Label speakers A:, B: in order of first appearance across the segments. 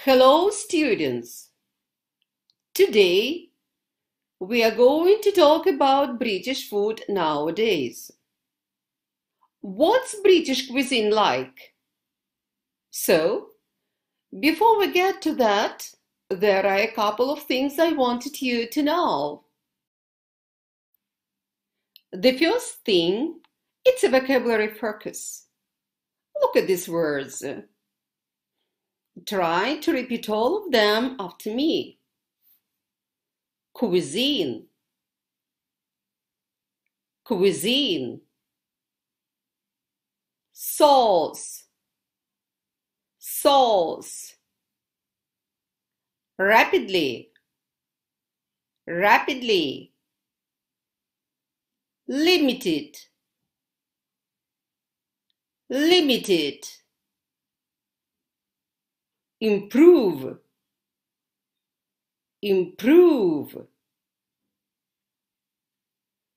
A: Hello, students. Today, we are going to talk about British food nowadays. What's British cuisine like? So, before we get to that, there are a couple of things I wanted you to know. The first thing, it's a vocabulary focus. Look at these words. Try to repeat all of them after me. Cuisine, cuisine. Sauce, sauce. Rapidly, rapidly. Limited, limited. Improve, improve.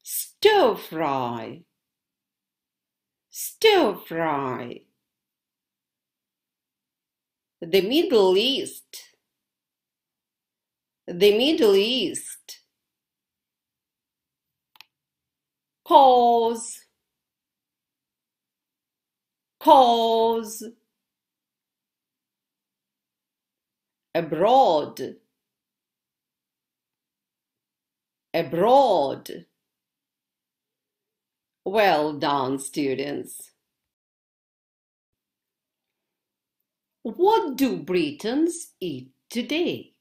A: Stir fry, stir fry. The Middle East, the Middle East. Cause, cause. Abroad, abroad. Well done, students. What do Britons eat today?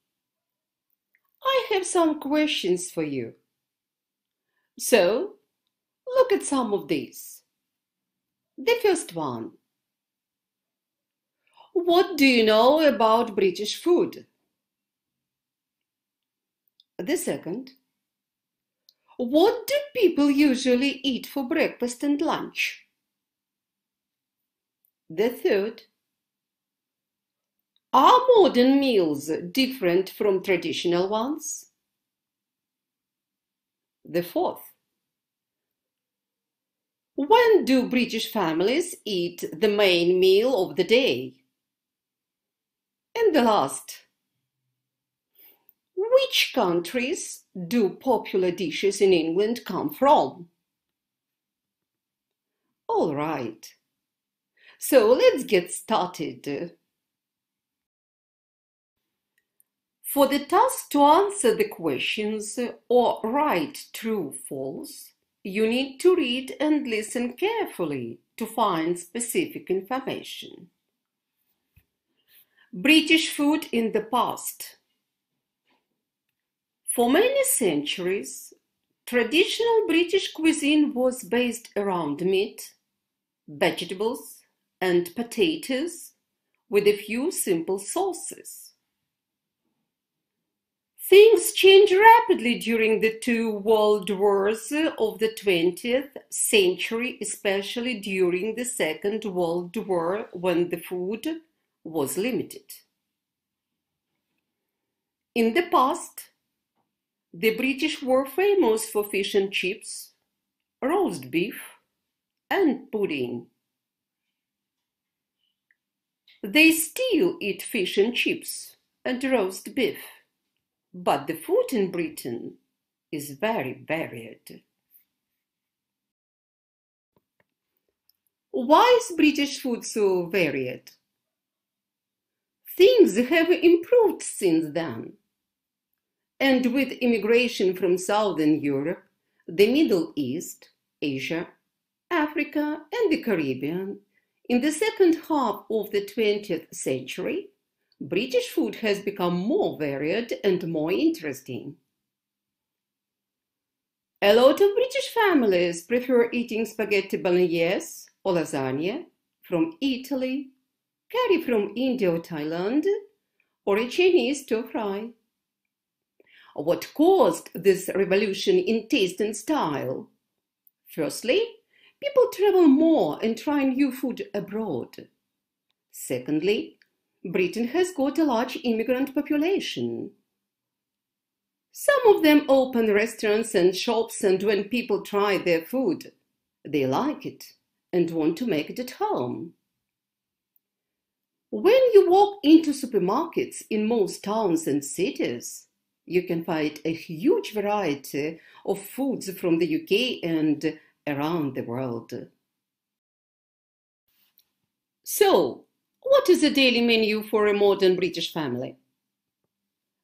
A: I have some questions for you. So, look at some of these. The first one. What do you know about British food? The second. What do people usually eat for breakfast and lunch? The third. Are modern meals different from traditional ones? The fourth. When do British families eat the main meal of the day? And the last. Which countries do popular dishes in England come from? All right. So let's get started. For the task to answer the questions or write true, false, you need to read and listen carefully to find specific information. British food in the past. For many centuries, traditional British cuisine was based around meat, vegetables, and potatoes, with a few simple sauces. Things changed rapidly during the two world wars of the 20th century, especially during the Second World War, when the food was limited. In the past, the British were famous for fish and chips, roast beef, and pudding. They still eat fish and chips and roast beef, but the food in Britain is very varied. Why is British food so varied? Things have improved since then. And with immigration from Southern Europe, the Middle East, Asia, Africa, and the Caribbean, in the second half of the 20th century, British food has become more varied and more interesting. A lot of British families prefer eating spaghetti bolognese or lasagna from Italy, curry from India or Thailand, or a Chinese stir-fry. What caused this revolution in taste and style? Firstly, people travel more and try new food abroad. Secondly, Britain has got a large immigrant population. Some of them open restaurants and shops, and when people try their food, they like it and want to make it at home. When you walk into supermarkets in most towns and cities, you can find a huge variety of foods from the UK and around the world. So, what is the daily menu for a modern British family?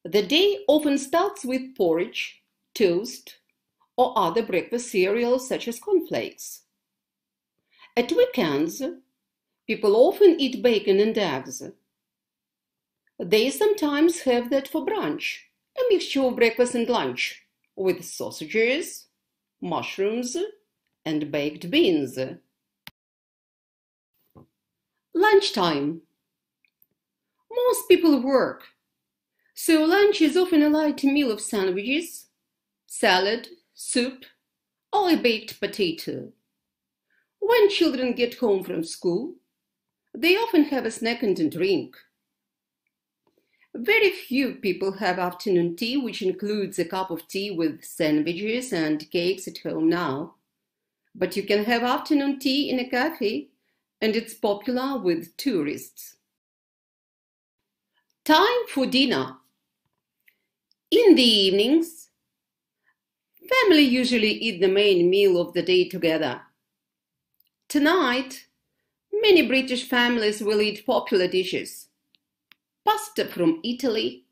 A: The day often starts with porridge, toast, or other breakfast cereals such as cornflakes. At weekends, people often eat bacon and eggs. They sometimes have that for brunch, a mixture of breakfast and lunch, with sausages, mushrooms, and baked beans. Lunchtime. Most people work, so lunch is often a light meal of sandwiches, salad, soup, or a baked potato. When children get home from school, they often have a snack and a drink. Very few people have afternoon tea, which includes a cup of tea with sandwiches and cakes at home now. But you can have afternoon tea in a cafe, and it's popular with tourists. Time for dinner. In the evenings, family usually eat the main meal of the day together. Tonight, many British families will eat popular dishes: pasta from Italy,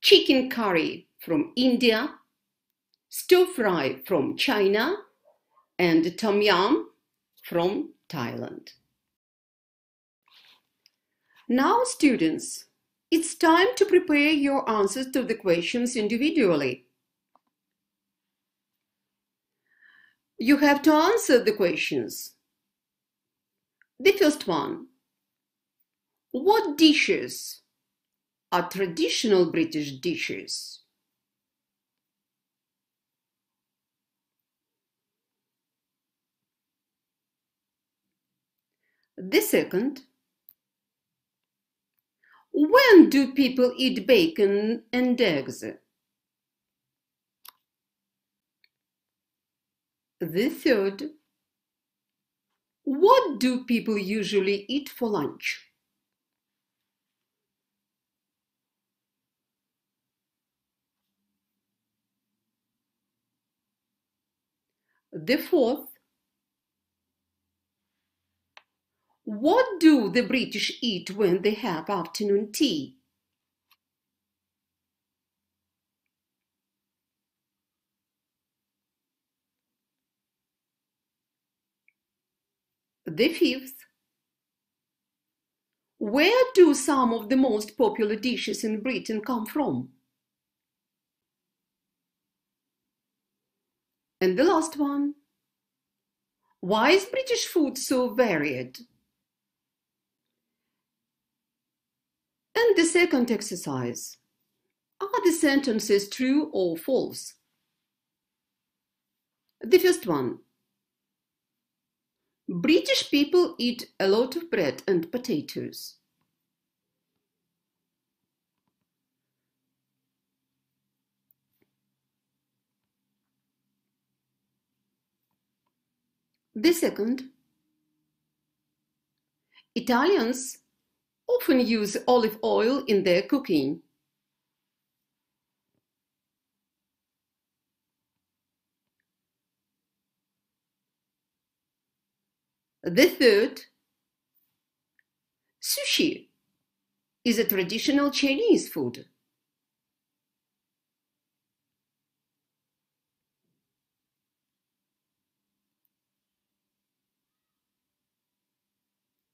A: chicken curry from India, stir-fry from China, and tom yum from Thailand. Now, students, it's time to prepare your answers to the questions individually. You have to answer the questions. The first one: what dishes are traditional British dishes? The second: when do people eat bacon and eggs? The third: what do people usually eat for lunch? The fourth: what do the British eat when they have afternoon tea? The fifth: where do some of the most popular dishes in Britain come from? And the last one: why is British food so varied? And the second exercise: are the sentences true or false? The first one: British people eat a lot of bread and potatoes. The second: Italians often use olive oil in their cooking. The third: sushi is a traditional Chinese food.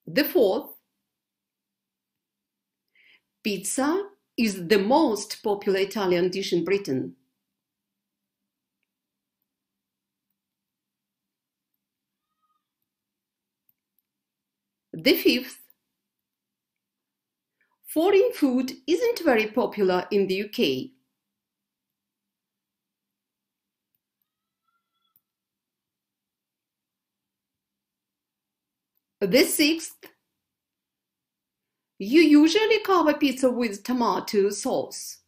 A: The fourth: pizza is the most popular Italian dish in Britain. The fifth: foreign food isn't very popular in the UK. The sixth: you usually cover pizza with tomato sauce.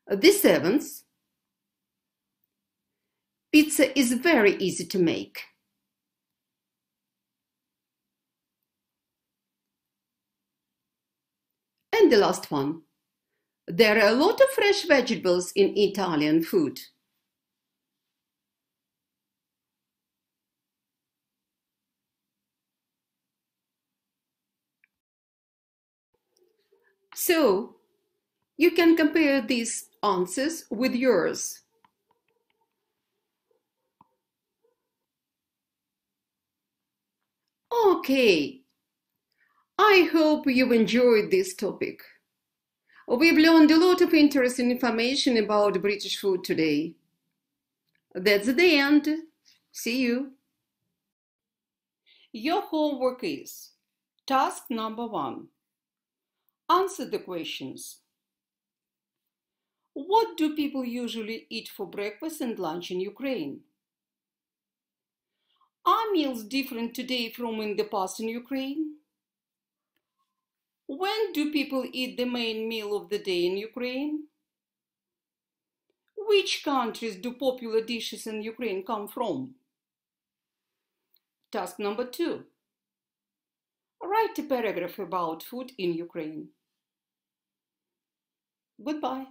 A: The seventh: Pizza is very easy to make. And the last one. There are a lot of fresh vegetables in Italian food. So, you can compare these answers with yours. Okay, I hope you've enjoyed this topic. We've learned a lot of interesting information about British food today. That's the end. See you. Your homework is task number 1. Answer the questions. What do people usually eat for breakfast and lunch in Ukraine? Are meals different today from in the past in Ukraine? When do people eat the main meal of the day in Ukraine? Which countries do popular dishes in Ukraine come from? Task number 2. Write a paragraph about food in Ukraine. Goodbye.